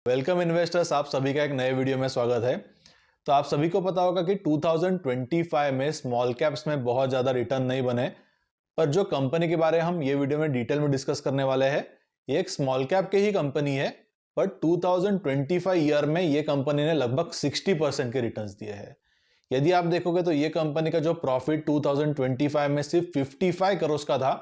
Welcome investors, आप सभी का एक नए वीडियो में स्वागत है। तो आप सभी को पता होगा कि 2025 में स्मॉल कैप्स में बहुत ज़्यादा रिटर्न नहीं बने, पर जो कंपनी के बारे में हम ये वीडियो में डिटेल में डिस्कस करने वाले हैं, ये एक स्मॉल कैप के ही कंपनी है, बट 2025 ईयर में ये कंपनी ने लगभग 60% के रिटर्न्स दिए हैं। यदि आप देखोगे तो ये कंपनी का जो प्रॉफिट 2025 में सिर्फ 55 करोड़ का था,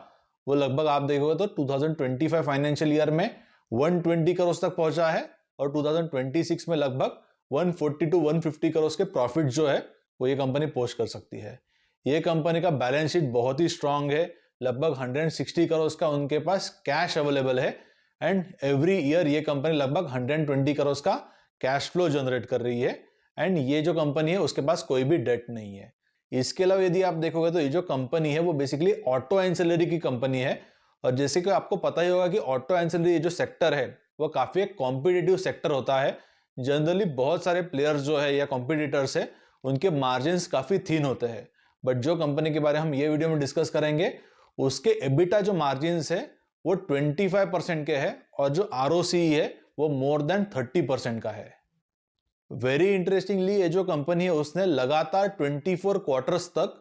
वो लगभग आप देखोगे तो 2025 फाइनेंशियल ईयर में 120 करोड़ तक पहुंचा है और 2026 में लगभग 140 टू 150 करोड़ के प्रॉफिट जो है वो ये कंपनी पोस्ट कर सकती है। ये कंपनी का बैलेंस शीट बहुत ही स्ट्रांग है, लगभग 160 करोड़ का उनके पास कैश अवेलेबल है एंड एवरी ईयर ये कंपनी लगभग 120 करोड़ का कैश फ्लो जनरेट कर रही है एंड ये जो कंपनी है उसके पास कोई भी डेट नहीं है। इसके अलावा यदि आप देखोगे तो ये जो कंपनी है वो बेसिकली ऑटो एंसिलरी की कंपनी है और जैसे कि आपको पता ही होगा कि ऑटो एंसिलरी ये जो सेक्टर है वो काफी एक कॉम्पिटिटिव सेक्टर होता है। जनरली बहुत सारे प्लेयर्स जो है या कॉम्पिटिटर्स है उनके मार्जिन्स काफी थिन होते हैं, बट जो कंपनी के बारे में हम ये वीडियो में डिस्कस करेंगे उसके एबिटा जो मार्जिन्स है वो 25% के है और जो आरओसी है वो मोर देन 30% का है। वेरी इंटरेस्टिंगली ये जो कंपनी है उसने लगातार 24 क्वार्टर्स तक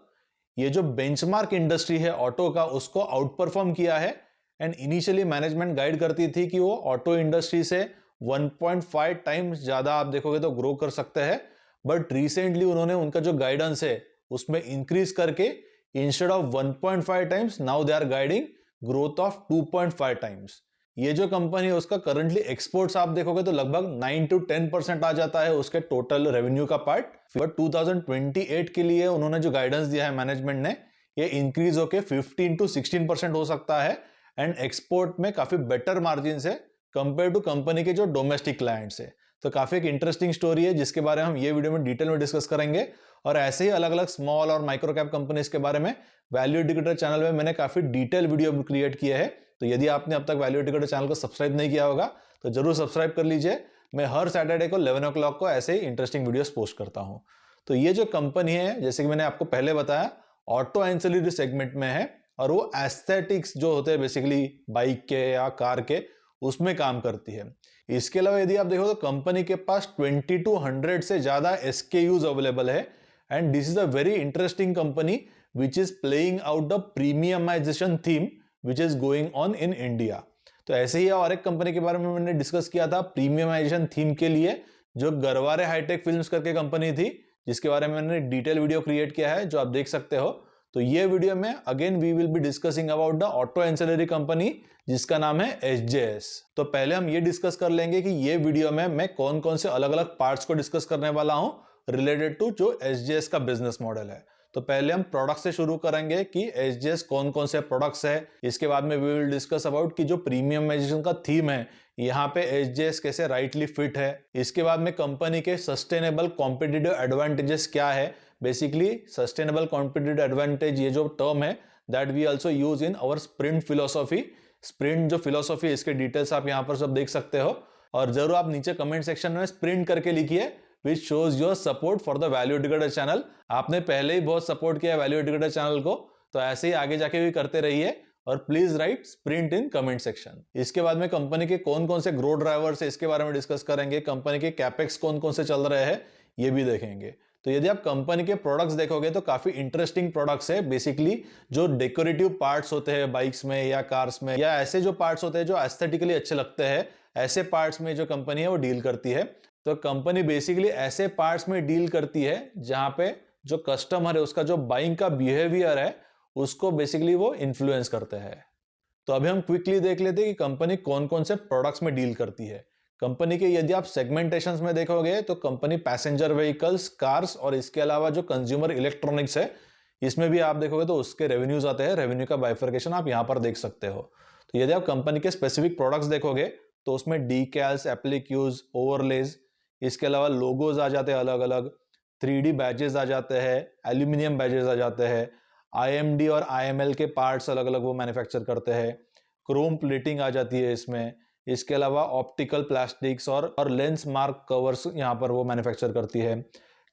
ये जो बेंचमार्क इंडस्ट्री है ऑटो का उसको आउट परफॉर्म किया है एंड इनिशियली मैनेजमेंट गाइड करती थी कि वो ऑटो इंडस्ट्री से 1.5 टाइम्स ज्यादा आप देखोगे तो ग्रो कर सकते हैं, बट रिसेंटली उन्होंने उनका जो गाइडेंस है उसमें इंक्रीज करके instead of 1.5 times now they are guiding growth of 2.5 times. ये जो कंपनी है उसका करंटली एक्सपोर्ट्स आप देखोगे तो लगभग 9 टू 10% आ जाता है उसके टोटल रेवेन्यू का पार्ट, बट 2028 के लिए उन्होंने जो गाइडेंस दिया है मैनेजमेंट ने ये इंक्रीज होके 15 टू 16% हो सकता है एंड एक्सपोर्ट में काफी बेटर मार्जिन है कंपेयर टू कंपनी के जो डोमेस्टिक क्लाइंट्स है। तो काफी एक इंटरेस्टिंग स्टोरी है जिसके बारे में हम ये वीडियो में डिटेल में डिस्कस करेंगे और ऐसे ही अलग अलग स्मॉल और माइक्रो कैप कंपनीज के बारे में वैल्यू इंडिकेटर चैनल में मैंने काफी डिटेल वीडियो क्रिएट किया है। तो यदि आपने अब तक वैल्यू इंडिकेटर चैनल को सब्सक्राइब नहीं किया होगा तो जरूर सब्सक्राइब कर लीजिए। मैं हर सैटरडे को 11 o'clock को ऐसे ही इंटरेस्टिंग वीडियोस पोस्ट करता हूं। तो ये जो कंपनी है जैसे कि मैंने आपको पहले बताया ऑटो एंसिलरी सेगमेंट में है और वो एस्थेटिक्स जो होते हैं बेसिकली बाइक के या कार के उसमें काम करती है। इसके अलावा यदि आप देखो तो कंपनी के पास 2200 से ज्यादा SKUs अवेलेबल है and this is a very interesting company which is playing out the premiumisation theme which is going on in India. तो ऐसे ही और एक कंपनी के बारे में मैंने डिस्कस किया था प्रीमियमाइजेशन थीम के लिए, जो गरवारे हाईटेक फिल्म्स करके कंपनी थी जिसके बारे में मैंने डिटेल वीडियो क्रिएट किया है जो आप देख सकते हो। तो ये वीडियो में again we will be discussing about the auto ancillary company जिसका नाम है SJS। तो पहले हम ये डिस्कस कर लेंगे कि ये वीडियो में मैं कौन कौन से अलग अलग पार्ट्स को डिस्कस करने वाला हूं रिलेटेड टू जो SJS का बिजनेस मॉडल है। तो पहले हम प्रोडक्ट से शुरू करेंगे कि SJS कौन कौन से प्रोडक्ट्स है। इसके बाद में वी विल डिस्कस अबाउट कि जो प्रीमियमाइजेशन का थीम है यहाँ पे SJS कैसे राइटली फिट है। इसके बाद में कंपनी के सस्टेनेबल कॉम्पिटिटिव एडवांटेजेस क्या है। बेसिकली सस्टेनेबल कॉम्पिटिटिव एडवांटेज ये जो टर्म है that we also use in our sprint philosophy. Sprint जो फिलोसॉफी है इसके डिटेल्स आप यहाँ पर सब देख सकते हो और जरूर आप नीचे कमेंट सेक्शन में स्प्रिंट करके लिखिए which shows your support for the value indicator channel. आपने पहले ही बहुत सपोर्ट किया वैल्यू इंडिकेटर चैनल को, तो ऐसे ही आगे जाके भी करते रहिए और please right sprint in comment section. इसके बाद में कंपनी के कौन कौन से ग्रोथ ड्राइवर्स है इसके बारे में डिस्कस करेंगे। कंपनी के कैपेक्स कौन कौन से चल रहे हैं ये भी देखेंगे। तो यदि आप कंपनी के प्रोडक्ट्स देखोगे तो काफी इंटरेस्टिंग प्रोडक्ट्स है। बेसिकली जो डेकोरेटिव पार्ट्स होते हैं बाइक्स में या कार्स में या ऐसे जो पार्ट्स होते हैं जो एस्थेटिकली अच्छे लगते हैं, ऐसे पार्ट्स में जो कंपनी है वो डील करती है। तो कंपनी बेसिकली ऐसे पार्ट्स में डील करती है जहां पे जो कस्टमर है उसका जो बाइंग का बिहेवियर है उसको बेसिकली वो इन्फ्लुएंस करते हैं। तो अभी हम क्विकली देख लेते हैं कि कंपनी कौन कौन से प्रोडक्ट्स में डील करती है। कंपनी के यदि आप सेगमेंटेशंस में देखोगे तो कंपनी पैसेंजर व्हीकल्स, कार्स और इसके अलावा जो कंज्यूमर इलेक्ट्रॉनिक्स है इसमें भी आप देखोगे तो उसके रेवेन्यूज आते हैं। रेवेन्यू का बाइफर्केशन आप यहाँ पर देख सकते हो। तो यदि आप कंपनी के स्पेसिफिक प्रोडक्ट्स देखोगे तो उसमें डीकैल्स, एप्लीक्यूज, ओवरलेज, इसके अलावा लोगोज आ जाते हैं अलग अलग, 3D बैजेस आ जाते हैं, एल्यूमिनियम बैजेस आ जाते हैं, IMD और IML के पार्ट्स अलग अलग वो मैन्युफैक्चर करते हैं, क्रोम प्लेटिंग आ जाती है इसमें। इसके अलावा ऑप्टिकल प्लास्टिक्स और लेंस मार्क कवर्स यहाँ पर वो मैन्युफैक्चर करती है।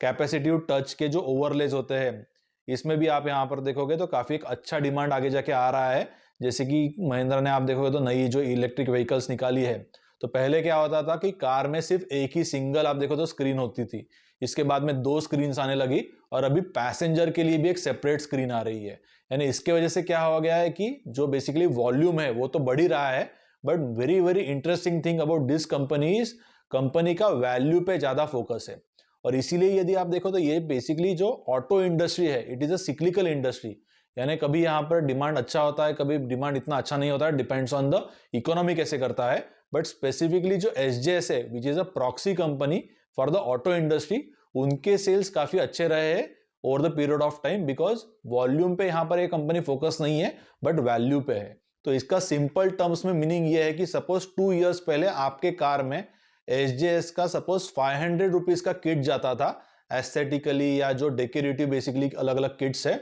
कैपेसिटिव टच के जो ओवरलेज होते हैं इसमें भी आप यहाँ पर देखोगे तो काफी एक अच्छा डिमांड आगे जाके आ रहा है। जैसे कि महिंद्रा ने आप देखोगे तो नई जो इलेक्ट्रिक व्हीकल्स निकाली है तो पहले क्या होता था कि कार में सिर्फ एक ही सिंगल आप देखो तो स्क्रीन होती थी, इसके बाद में 2 स्क्रीन आने लगी और अभी पैसेंजर के लिए भी एक सेपरेट स्क्रीन आ रही है। यानी इसके वजह से क्या हो गया है कि जो बेसिकली वॉल्यूम है वो तो बढ़ ही रहा है, but very very interesting thing about this company का वैल्यू पे ज्यादा फोकस है। और इसीलिए यदि आप देखो तो ये बेसिकली जो ऑटो इंडस्ट्री है, it is a cyclical industry. यानी कभी यहाँ पर डिमांड अच्छा होता है, कभी डिमांड इतना अच्छा नहीं होता है, डिपेंड्स ऑन द इकोनॉमी कैसे करता है। बट स्पेसिफिकली जो एसजेएस है, which is a proxy company for the auto industry, उनके सेल्स काफी अच्छे रहे हैं over the period of time, because volume पे यहाँ पर ये कंपनी फोकस नहीं है बट वैल्यू पे है। तो इसका सिंपल टर्म्स में मीनिंग ये है कि सपोज 2 इयर्स पहले आपके कार में एसजेएस का सपोज 500 रुपीज का किट जाता था एस्थेटिकली, या जो डेकोरेटिव बेसिकली अलग अलग किट्स है,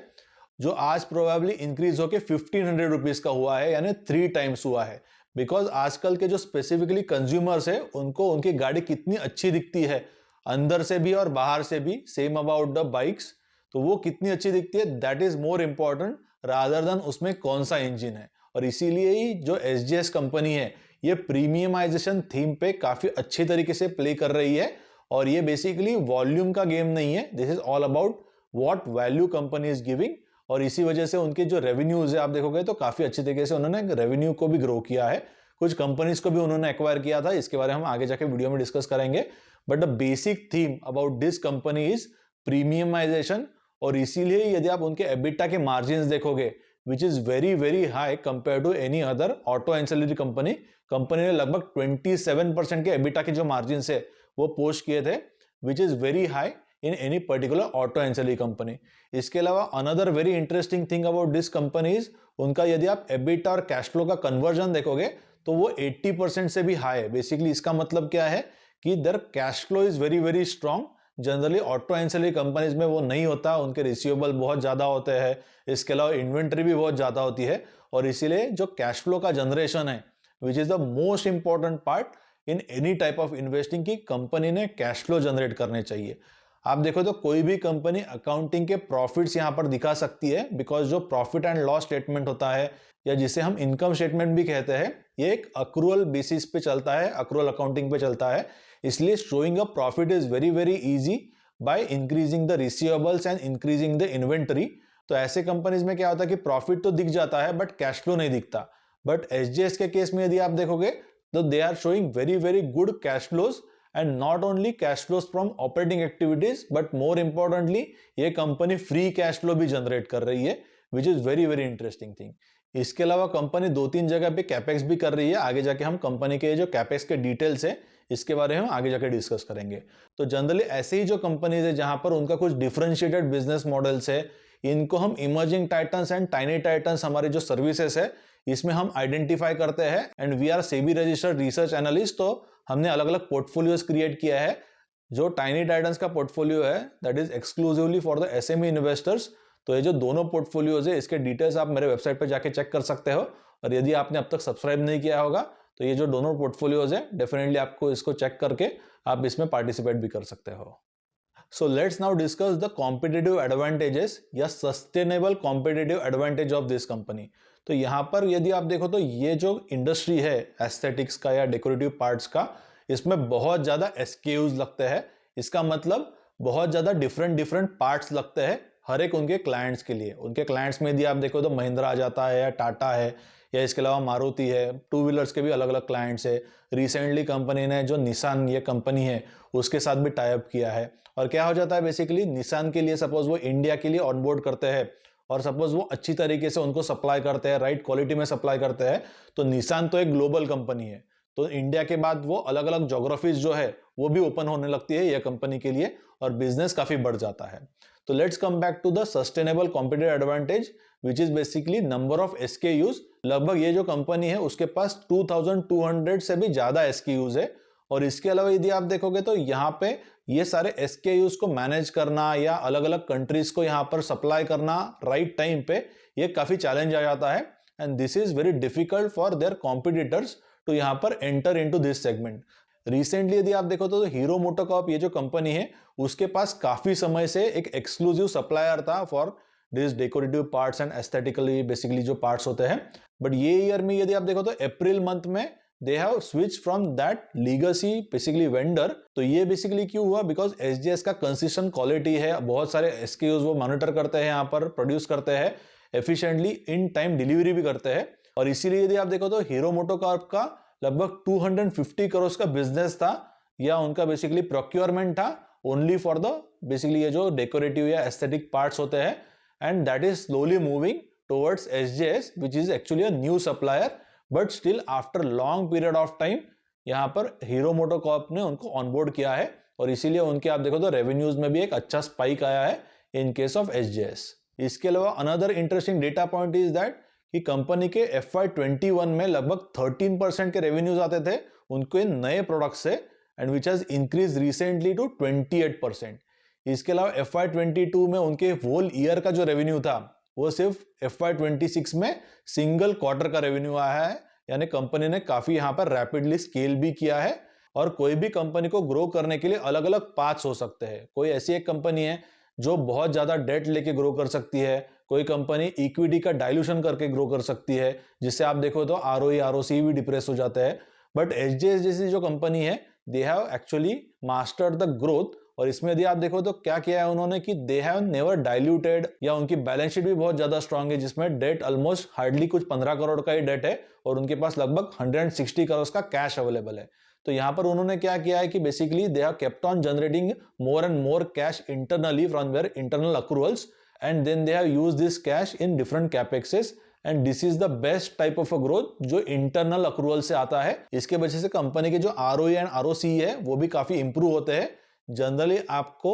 जो आज प्रोबेबली इंक्रीज होके 1500 रुपीज का हुआ है, यानी 3 टाइम्स हुआ है। बिकॉज आजकल के जो स्पेसिफिकली कंज्यूमर्स है, उनको उनकी गाड़ी कितनी अच्छी दिखती है अंदर से भी और बाहर से भी, सेम अबाउट द बाइक्स, तो वो कितनी अच्छी दिखती है that is more important rather than उसमें कौन सा इंजन है। और इसीलिए ही जो एसजेएस कंपनी है ये प्रीमियमाइजेशन थीम पे काफी अच्छे तरीके से प्ले कर रही है। और ये बेसिकली वॉल्यूम का गेम नहीं है, this is all about what value company is giving. और इसी वजह से उनके जो रेवेन्यूज है आप देखोगे तो काफी अच्छे तरीके से उन्होंने रेवेन्यू को भी ग्रो किया है। कुछ कंपनीज को भी उन्होंने एक्वायर किया था, इसके बारे में हम आगे जाके वीडियो में डिस्कस करेंगे। But the basic theme about this company is premiumisation. और इसीलिए यदि आप उनके एबिटा के मार्जिन देखोगे, which is very very high compare to any other auto ancillary company ने लगभग 27% के एबिटा के जो मार्जिन है वो पोस्ट किए थे, विच is very high in any particular auto ancillary company. इसके अलावा another very interesting thing about this company is उनका यदि आप एबिटा और कैश फ्लो का कन्वर्जन देखोगे तो वो 80% से भी हाई है। बेसिकली इसका मतलब क्या है कि their cash flow is very very strong. Generally auto ancillary companies में वो नहीं होता, उनके रिसीवेबल बहुत ज्यादा होते हैं, इसके अलावा इन्वेंट्री भी बहुत ज्यादा होती है। और इसीलिए जो कैश फ्लो का जनरेशन है, which is the most important part in any type of investing, की कंपनी ने कैश फ्लो जनरेट करने चाहिए। आप देखो तो कोई भी कंपनी अकाउंटिंग के प्रॉफिट्स यहां पर दिखा सकती है, बिकॉज जो प्रॉफिट एंड लॉस स्टेटमेंट होता है, या जिसे हम इनकम स्टेटमेंट भी कहते हैं, ये एक अक्रूअल बेसिस पे चलता है, अक्रूअल अकाउंटिंग पे चलता है। इसलिए showing a profit is very very easy by increasing the receivables and increasing the inventory. तो ऐसे कंपनीज में क्या होता है कि प्रॉफिट तो दिख जाता है बट कैश फ्लो नहीं दिखता। बट एसजेएस के केस में यदि आप देखोगे तो they are showing very very good cash flows, and not only cash flows from operating activities, but more importantly ये कंपनी फ्री कैश फ्लो भी जनरेट कर रही है, which is very very interesting thing. इसके अलावा कंपनी 2-3 जगह पे capex भी कर रही है। आगे जाके हम कंपनी के जो कैपेक्स के डिटेल्स है इसके बारे में आगे जाके डिस्कस करेंगे। तो जनरली ऐसे ही जो कंपनीज है जहां पर उनका कुछ डिफरेंशिएटेड बिजनेस मॉडल्स है, इनको हम emerging titans and tiny titans, हमारी जो सर्विसेज है इसमें हम आइडेंटिफाई करते हैं। And we are SEBI registered research analyst, तो हमने अलग अलग पोर्टफोलियोज क्रिएट किया है। जो टाइनी टाइटन्स का पोर्टफोलियो है that is exclusively for the SME investors. तो ये जो दोनों पोर्टफोलियोज है इसके डिटेल्स आप मेरे वेबसाइट पर जाके चेक कर सकते हो। और यदि आपने अब तक सब्सक्राइब नहीं किया होगा तो ये जो दोनों पोर्टफोलियोज है डेफिनेटली आपको इसको चेक करके आप इसमें पार्टिसिपेट भी कर सकते हो। So let's now discuss the competitive advantages या sustainable competitive advantage of this company. तो यहाँ पर यदि आप देखो तो ये जो इंडस्ट्री है एस्थेटिक्स का या डेकोरेटिव पार्ट्स का, इसमें बहुत ज्यादा एसकेयूज लगते हैं। इसका मतलब बहुत ज्यादा डिफरेंट पार्ट्स लगते हैं हर एक उनके क्लाइंट्स के लिए। उनके क्लाइंट्स में यदि आप देखो तो महिंद्रा आ जाता है, या टाटा है, या इसके अलावा मारुति है। 2 व्हीलर्स के भी अलग अलग क्लाइंट्स है। रिसेंटली कंपनी ने जो निसान ये कंपनी है उसके साथ भी टाई अप किया है। और क्या हो जाता है बेसिकली निसान के लिए सपोज वो इंडिया के लिए ऑनबोर्ड करते हैं और सपोज वो अच्छी तरीके से उनको सप्लाई करते हैं, राइट क्वालिटी में सप्लाई करते हैं, तो निसान तो एक ग्लोबल कंपनी है, तो इंडिया के बाद वो अलग अलग जोग्राफीज जो है वो भी ओपन होने लगती है ये कंपनी के लिए, और बिजनेस काफी बढ़ जाता है। तो let's come back to the sustainable competitive advantage, which is basically number of SKUs. लगभग ये जो कंपनी है उसके पास 2200 से भी ज्यादा एसकेयूज है। और इसके अलावा यदि आप देखोगे तो यहाँ पे ये सारे एसकेयूज को मैनेज करना या अलग अलग कंट्रीज को यहाँ पर सप्लाई करना राइट टाइम पे, ये काफी चैलेंज आ जाता है। And this is very difficult for their competitors to यहाँ पर enter into this segment. Recently यदि आप देखो तो हीरो मोटोकॉर्प ये जो कंपनी है उसके पास काफी समय से एक एक्सक्लूसिव सप्लायर था for this decorative parts and aesthetically basically जो पार्ट्स होते हैं। बट ये ईयर में यदि आप देखो तो अप्रैल मंथ में they have switch from that legacy basically vendor. तो ये बेसिकली क्यों हुआ? बिकॉज एसजीएस का कंसिस्टेंट क्वालिटी है, बहुत सारे एसक्यूज वो मॉनिटर करते हैं, यहाँ पर प्रोड्यूस करते हैं एफिशिएंटली, इन टाइम डिलीवरी भी करते हैं। और इसीलिए यदि आप देखो तो हीरो मोटोकॉर्प का लगभग 250 करोड़ का बिजनेस था, या उनका बेसिकली प्रोक्योरमेंट था ओनली फॉर द बेसिकली ये जो डेकोरेटिव या एस्थेटिक पार्ट्स होते हैं, and that is slowly moving towards SJS which is actually a new supplier, but still after long period of time यहाँ पर हीरो मोटोकॉर्प ने उनको ऑनबोर्ड किया है, और इसीलिए उनके आप देखो तो रेवेन्यूज में भी एक अच्छा स्पाइक आया है इन केस ऑफ एसजेएस। इसके अलावा another interesting data point is that कि कंपनी के FY21 में लगभग 13% के रेवेन्यूज आते थे उनके नए प्रोडक्ट से, and which has increase recently to 28%। इसके अलावा FY22 में उनके होल ईयर का जो रेवेन्यू था वो सिर्फ FY26 में सिंगल क्वार्टर का रेवेन्यू आया है, यानी कंपनी ने काफी यहाँ पर रैपिडली स्केल भी किया है। और कोई भी कंपनी को ग्रो करने के लिए अलग अलग पाथ्स हो सकते हैं। कोई ऐसी एक कंपनी है जो बहुत ज्यादा डेट लेके ग्रो कर सकती है, कोई कंपनी इक्विटी का डाइल्यूशन करके ग्रो कर सकती है, जिससे आप देखो तो ROE ROC भी डिप्रेस हो जाता है। बट एसजेएस जैसी जो कंपनी है, they have actually mastered the growth, और इसमें यदि आप देखो तो क्या किया है उन्होंने कि दे हैव नेवर डाइल्यूटेड, या उनकी बैलेंस शीट भी बहुत ज्यादा स्ट्रांग है, जिसमें डेट ऑलमोस्ट हार्डली कुछ 15 करोड़ का ही डेट है, और उनके पास लगभग 160 करोड़ का कैश अवेलेबल है। तो यहाँ पर उन्होंने क्या किया है कि basically they have kept on generating more and more cash internally from their internal accruals, and then they have used this cash in different capexes, and this is the best type of a growth जो internal accrual से आता है। इसके वजह से company के जो ROE and ROCE है वो भी काफी इंप्रूव होते हैं। जनरली आपको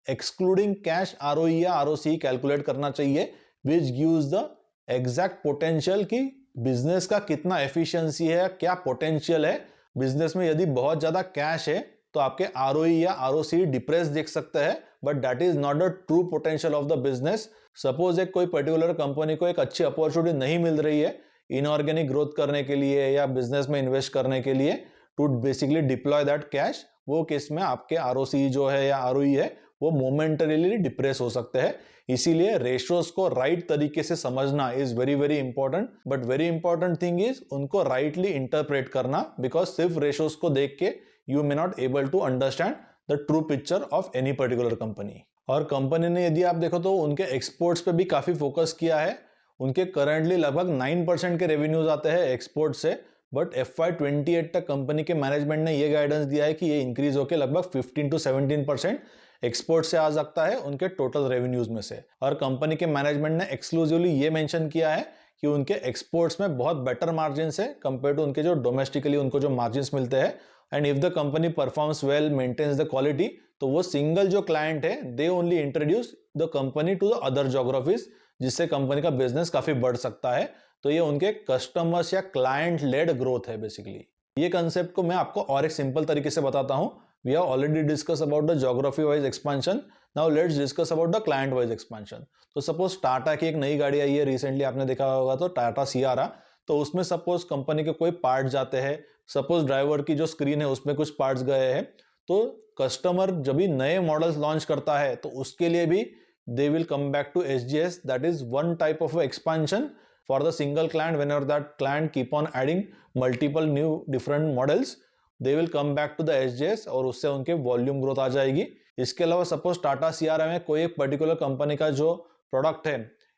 एक्सक्लूडिंग कैश ROE या ROCE कैलकुलेट करना चाहिए, which gives the exact potential कि बिजनेस का कितना एफिशिएंसी है, क्या पोटेंशियल है बिजनेस में। यदि बहुत ज्यादा कैश है तो आपके ROE या ROCE डिप्रेस देख सकते हैं, but that is not the true potential of the business. Suppose एक कोई पर्टिकुलर कंपनी को एक अच्छी अपॉर्चुनिटी नहीं मिल रही है इनऑर्गेनिक ग्रोथ करने के लिए या बिजनेस में इन्वेस्ट करने के लिए, to basically deploy that cash, वो केस में आपके ROCE जो है या ROE है वो मोमेंटरीली डिप्रेस हो सकते हैं। इसीलिए रेशियोज को राइट तरीके से समझना is very very important, but very important thing is उनको राइटली इंटरप्रेट करना, बिकॉज सिर्फ रेशियोज को देख के you may not able to understand the true picture of any particular company. और कंपनी ने यदि आप देखो तो उनके एक्सपोर्ट्स पे भी काफी फोकस किया है। उनके करंटली लगभग 9% के रेवेन्यूज आते हैं एक्सपोर्ट से, बट FY28 तक कंपनी के मैनेजमेंट ने यह गाइडेंस दिया है कि ये इंक्रीज होकर लगभग 15 to 17% एक्सपोर्ट से आ सकता है उनके टोटल रेवेन्यूज में से। और कंपनी के मैनेजमेंट ने एक्सक्लूसिवली ये मेंशन किया है कि उनके एक्सपोर्ट्स में बहुत बेटर मार्जिन है कंपेयर टू उनके जो डोमेस्टिकली उनको जो मार्जिन मिलते हैं। And if the company performs well, maintains the quality, तो वो सिंगल जो क्लाइंट है they only introduce the company to the other geographies, जिससे कंपनी का बिजनेस काफी बढ़ सकता है। तो ये उनके कस्टमर्स या क्लाइंट लेड ग्रोथ है बेसिकली। ये कंसेप्ट को मैं आपको और एक सिंपल तरीके से बताता हूं। We have already discuss about the geography wise expansion, now let's discuss about the client wise expansion. तो सपोज टाटा की एक नई गाड़ी आई है, रिसेंटली आपने देखा होगा तो टाटा सियारा, तो उसमें सपोज कंपनी के कोई पार्ट जाते हैं, सपोज ड्राइवर की जो स्क्रीन है उसमें कुछ पार्ट्स गए हैं, तो कस्टमर जब भी नए मॉडल्स लॉन्च करता है तो उसके लिए भी they will come back to SGS. That is one type of expansion for the single client. Whenever that client keep on adding multiple new different models, they will come back to the SGS और उससे उनके volume growth आ जाएगी। इसके अलावा suppose Tata Sierra में कोई एक particular company का जो प्रोडक्ट है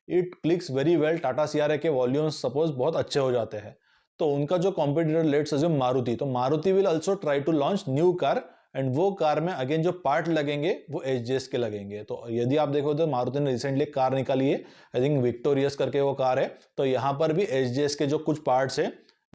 it clicks very well, Tata Sierra के वॉल्यूम्स सपोज बहुत अच्छे हो जाते हैं, तो उनका जो कॉम्पिटिटर लेट्स अज्यूम मारुति, तो Maruti will also try to launch new car, and वो कार में अगेन जो पार्ट लगेंगे वो एसजीएस के लगेंगे। तो यदि आप देखो तो मारुति ने रिसेंटली कार निकाली है, आई थिंक विक्टोरियस करके वो कार है, तो यहाँ पर भी एसजीएस के जो कुछ पार्ट्स है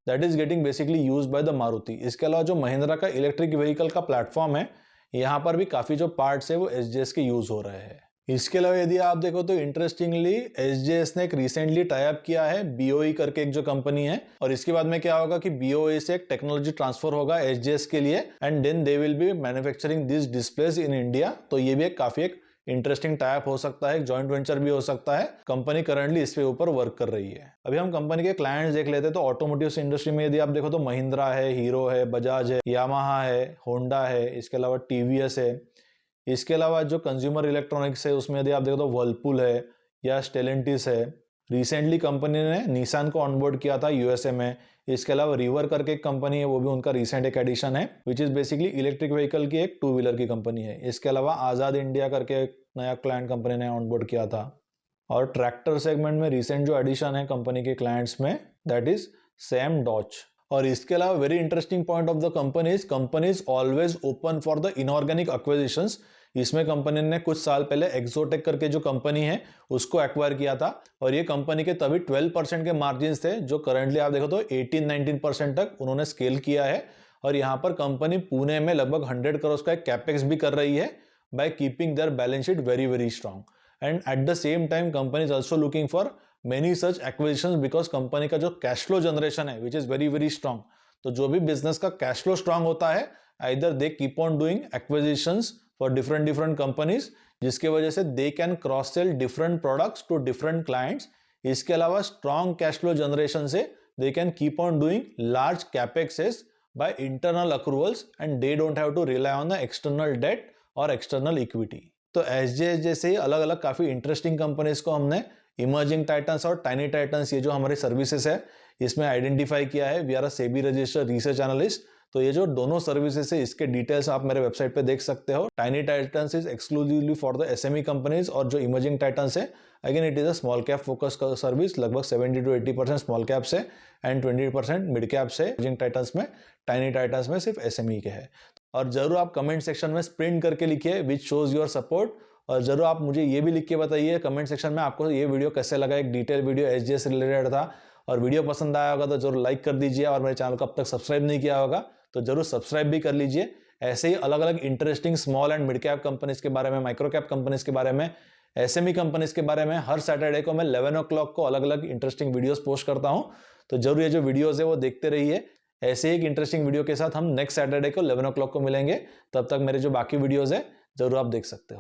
that is getting basically use by the Maruti. इसके अलावा जो महिंद्रा का इलेक्ट्रिक व्हीकल का प्लेटफॉर्म है, यहाँ पर भी काफी जो पार्ट्स है वो एसजीएस के यूज हो रहे हैं। इसके अलावा यदि आप देखो तो इंटरेस्टिंगली एसजेएस ने एक रिसेंटली टाई अप किया है BOE करके एक जो कंपनी है, और इसके बाद में क्या होगा कि BOE से एक टेक्नोलॉजी ट्रांसफर होगा एसजेएस के लिए, and then they will be manufacturing this displays in India. तो ये भी एक काफी एक इंटरेस्टिंग टाई अप हो सकता है, जॉइंट वेंचर भी हो सकता है। कंपनी करंटली इसके ऊपर वर्क कर रही है। अभी हम कंपनी के क्लाइंट्स देख लेते हैं, तो ऑटोमोटिव इंडस्ट्री में यदि आप देखो तो महिंद्रा है, हीरो है, बजाज है, यामाहा है, होंडा है, इसके अलावा टीवीएस है। इसके अलावा जो कंज्यूमर इलेक्ट्रॉनिक्स है उसमें यदि आप देखो तो वर्लपूल है या स्टेलेंटिस है, रिसेंटली कंपनी ने निसान को ऑनबोर्ड किया था यूएसए में। इसके अलावा रिवर करके एक कंपनी है, वो भी उनका रिसेंट एक एडिशन है, which is basically electric vehicle की एक 2 व्हीलर की कंपनी है। इसके अलावा आज़ाद इंडिया करके एक नया क्लाइंट कंपनी ने ऑनबोर्ड किया था। और ट्रैक्टर सेगमेंट में रिसेंट जो एडिशन है कंपनी के क्लाइंट्स में, दैट इज सैम डॉच। और इसके अलावा very interesting point of the company is always open for the inorganic acquisitions. इसमें कंपनी ने कुछ साल पहले एक्सोटेक करके जो कंपनी है उसको एक्वायर किया था, और ये कंपनी के तभी 12% के मार्जिन थे, जो करंटली आप देखो तो 18-19% तक उन्होंने स्केल किया है। और यहाँ पर कंपनी पुणे में लगभग 100 करोड़ का एक कैपेक्स भी कर रही है by keeping their balance sheet very very strong. And at the same time company is also looking for many such acquisitions, because company का जो कैश फ्लो जनरेशन है which is very very strong. तो जो भी business का cash flow strong होता है, either they keep on doing acquisitions for different companies, जिसके वजह से they can cross sell different products to different clients. इसके अलावा स्ट्रांग कैश फ्लो जनरेशन से they can keep on doing large capexes by internal accruals, and they don't have to rely on the external debt और external equity. तो SJS जैसे ही अलग अलग काफी इंटरेस्टिंग कंपनीज को हमने इमर्जिंग टाइटन्स और टाइनी टाइटन्स, ये जो हमारी सर्विसेज है, इसमें आइडेंटिफाई किया है। We are a SEBI registered research analyst. तो ये जो दोनों सर्विसेज है, इसके डिटेल्स आप मेरे वेबसाइट पे देख सकते हो। Tiny titans is exclusively for the SME companies, और जो इमर्जिंग टाइटन्स है, again it is a small cap focus service. लगभग 70-80% स्मॉल कैप से एंड 20% मिड कैप से इमर्जिंग टाइटन्स में। टाइनी टाइटन्स में सिर्फ एसएमई के है। और जरूर आप कमेंट सेक्शन में स्प्रिंट करके लिखिए विच शोज योर सपोर्ट। और जरूर आप मुझे ये भी लिख के बताइए कमेंट सेक्शन में आपको ये वीडियो कैसे लगा। एक डिटेल वीडियो एसजेएस से रिलेटेड था, और वीडियो पसंद आया होगा तो जरूर लाइक कर दीजिए, और मेरे चैनल को अब तक सब्सक्राइब नहीं किया होगा तो जरूर सब्सक्राइब भी कर लीजिए। ऐसे ही अलग अलग interesting small and mid cap companies के बारे में, माइक्रो कैप कंपनीज के बारे में, एसएमई कंपनीज के बारे में हर सैटरडे को मैं 11 o'clock को अलग अलग इंटरेस्टिंग वीडियोस पोस्ट करता हूं। तो जरूर ये जो वीडियोस है वो देखते रहिए। ऐसे ही एक इंटरेस्टिंग वीडियो के साथ हम नेक्स्ट सैटरडे को 11 o'clock को मिलेंगे। तब तक मेरे जो बाकी वीडियोस है जरूर आप देख सकते हो।